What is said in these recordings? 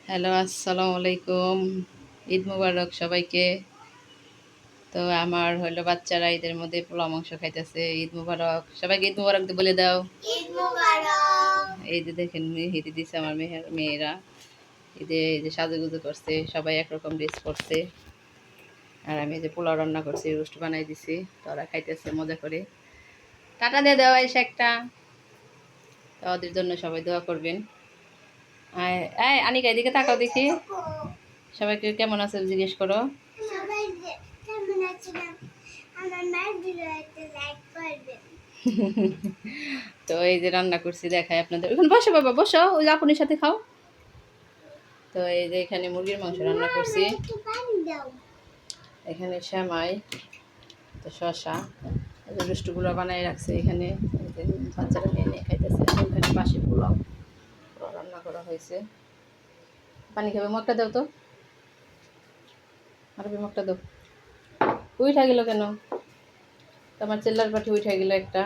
Hello, আসসালামু আলাইকুম। ঈদ মুবারক সবাইকে। তো আমার হলো বাচ্চারা ঈদের মধ্যে পোলা মাংস খাইতেছে। ঈদ মুবারক সবাইকে, ঈদ মুবারক বলে দাও। ঈদ মুবারক। এই যে দেখেন মেহেদি দিছে আমার মেয়েরা। ঈদে এই যে সাজুগুজু করছে, সবাই একরকম ড্রেস পরছে। আর আমি এই যে পোলাও রান্না করছি, রোস্ট বানাই দিছি, তো ওরা খাইতেছে মজা করে। টাটা দিয়ে দেওয়া এসে একটা। তো ওদের জন্য সবাই দোয়া করবেন। আয় আনিকা, এদিকে তাকাও দেখি। সবাইকে কেমন আছে জিজ্ঞেস করো। সবাই কেমন আছেন? আমার মায়ের ভিডিওতে লাইক করবেন। তো এই যে রান্না করছি দেখাই আপনাদের। ওখানে বসো বাবা, বসো, ওই যে আপনের সাথে খাও। তো এই যে এখানে মুরগির মাংস রান্না করছি, একটু পানি দাও। এখানে সেমাই, তো শসা, এই যে রুস্টুগুলো বানাই রাখছে এখানে। এই যে বাচ্চারা নিয়ে নিয়ে খাইতেছে। এখানে পাশে পোলাও পোলাও রান্না করা হয়েছে। পানি খাবে? মগটা দাও তো, আরবি মগটা দাও। উইঠা গেল কেন? তোমার চেল্লার পাঠি উইঠা গেল একটা,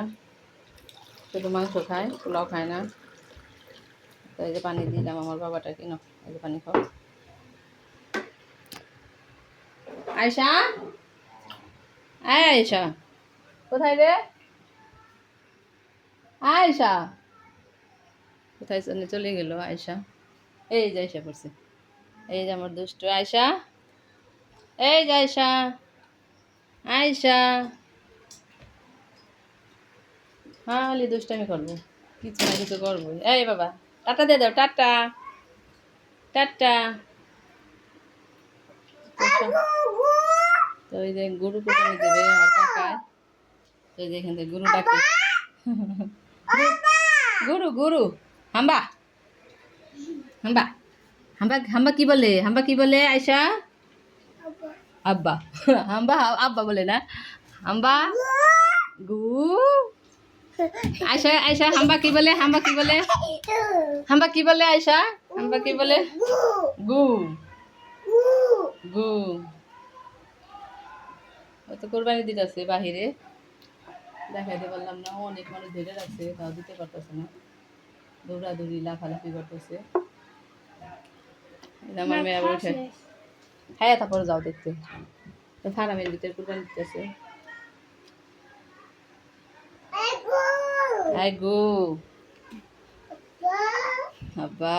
শুধু মাংস খায়, পোলাও খায় না। তো এই যে পানি দিলাম আমার বাবাটা, কেন এই যে পানি খাও। আয়শা, আয় আয়শা, কোথায় রে? আয়শা কোথায় চলে গেল আয়শা? এই যে আয়শা পড়ছে, এই যে আমার দুষ্ট আয়শা, এই যে আয়শা, আয়শা খালি দুষ্টামি করবো, কিছু না কিছু করবো। এই বাবা, টাটা দিয়ে দাও, টাটা টাটা। তো এই যে গরু কোরবানি দেবে আর কাকায়। তো এই যে এখান থেকে গরু ডাকে। গরু গরু হাম্বা, হাম্বা, হাম্বা, হাম্বা কি বলে? হাম্বা কি বলে আয়শা? আব্বা। হাম্বা আব্বা বলে না, হাম্বা গু। আয়শা, আয়শা হাম্বা কি বলে? হাম্বা কি বলে? হাম্বা কি বলে আয়শা? হাম্বা কি বলে? গু গু। ও তো কোরবানি দিতেছে বাহিরে, দেখাইতে পারলাম না। অনেক মানুষ ধরে রাখছে, তাও দিতে পারতেছে না। দৌড়াদৌড়ি লাফালাফি করতেছে। আমার মেয়ে আবার উঠে হ্যাঁ, তারপরে যাও দেখতে। তো ফার্মের ভিতরে কোরবানি দিতেছে। আই গো আব্বা।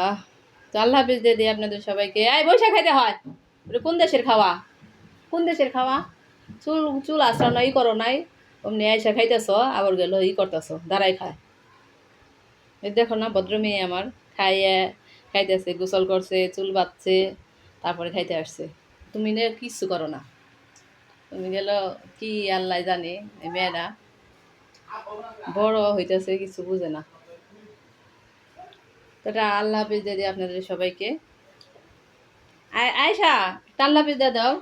তো আল্লাহ হাফিজ দিয়ে দিই আপনাদের সবাইকে। আয় বৈশা খাইতে হয়। ওটা কোন দেশের খাওয়া? কোন দেশের খাওয়া? চুল চুল আসরা না, ই করো নাই, অমনি আইসা খাইতেছ, আবার গেল ই করতেছ, দাঁড়াই খায়। এই দেখো না, ভদ্র মেয়ে আমার খাইয়ে খাইতেছে, গোসল করছে, চুল বাঁধছে, তারপরে খাইতে আসছে। তুমি না কিচ্ছু করো না, তুমি গেল কি আল্লাহ জানে। এই মেয়েরা বড় হইতেছে, কিছু বুঝে না। তো এটা আল্লাহ হাফিজ দিয়ে দিই আপনাদের সবাইকে। আয়শা, একটা আল্লাহ হাফিজ দিয়ে দাও।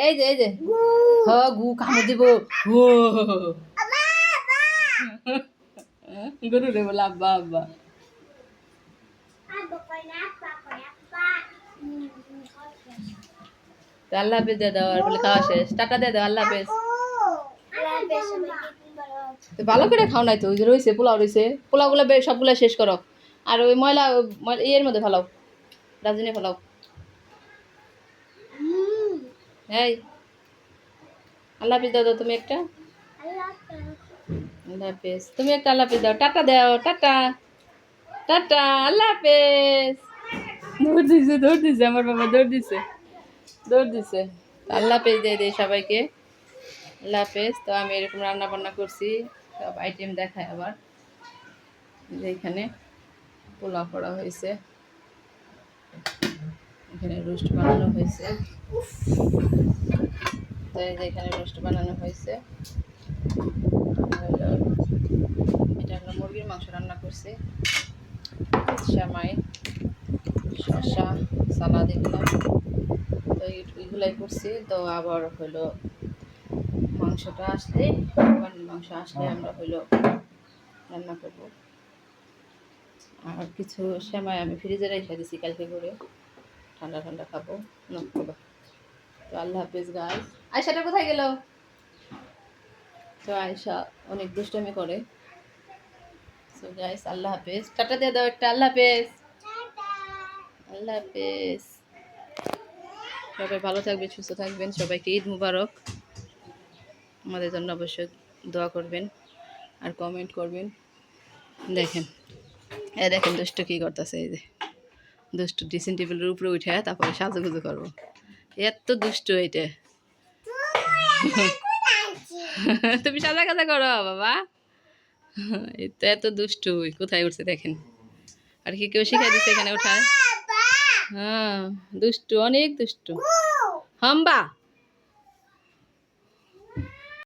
এই যে এই যে হ গু কামড় দিব। গরু রে বলে আব্বা আব্বা। তো আল্লাহ হাফিজ দিয়ে দাও, আর বলে খাওয়া শেষ, টাটা দিয়ে দাও, আল্লাহ হাফিজ। তো ভালো করে খাও নাই তো, ওই যে রয়েছে পোলাও, রয়েছে পোলাওগুলো সবগুলো শেষ করো। আর ওই ময়লা ইয়ের মধ্যে ফেলাও, ডাস্টবিনে ফেলাও। এই আল্লাহ হাফিজ দাও, দাও তুমি একটা। আল্লাহ হাফিজ, তুমি একটা আল্লাহ হাফিজ দাও, টাটা দাও, টাটা টাটা, আল্লাহ হাফিজ। দৌড় দিছে আমার বাবা, দৌড় দিছে, দৌড় দিছে। আল্লাহ হাফিজ দিয়ে দিই সবাইকে, আল্লাহ হাফিজ। তো আমি এরকম রান্না বান্না করছি, সব আইটেম দেখায় আবার। যে এখানে পোলাও করা হয়েছে, এখানে রোস্ট বানানো হয়েছে। তো এই যে এখানে রোস্ট বানানো হয়েছে। এটা হলো মুরগির মাংস রান্না করছি, সেমাই, শসা, সালাদ, এগুলো তো এইগুলাই করছি। তো আবার হলো মাংসটা আসলে, কোরবানির মাংস আসলে আমরা হলো রান্না করব। আর কিছু সেমাই আমি ফ্রিজে রেখে দিছি কালকে করে, ঠান্ডা ঠান্ডা খাবো না খাবো। তো আল্লাহ হাফিজ গাইস। আয়শাটা কোথায় গেল? তো আয়শা অনেক দুষ্টামি করে। সো গাইস, আল্লাহ হাফিজ, টাটা দিয়ে দাও একটা, আল্লাহ হাফিজ। আল্লাহ হাফেজ। সবাই ভালো থাকবেন, সুস্থ থাকবেন। সবাইকে ঈদ মুবারক। আমাদের জন্য অবশ্যই দোয়া করবেন আর কমেন্ট করবেন। দেখেন, দেখেন দুষ্টু কী করতেছে। এই যে দুষ্টু ড্রেসিং টেবিলের উপরে উঠে তারপরে সাজুগুজু করবো। এত দুষ্টু এইটা। তুমি সাজা কাজা করো বাবা। এটা এত দুষ্টু, কোথায় উঠছে দেখেন। আর কি কেউ শিখাই দিচ্ছে এখানে ওঠায়? হ্যাঁ, দুষ্টু, অনেক দুষ্টু। হাম্বা।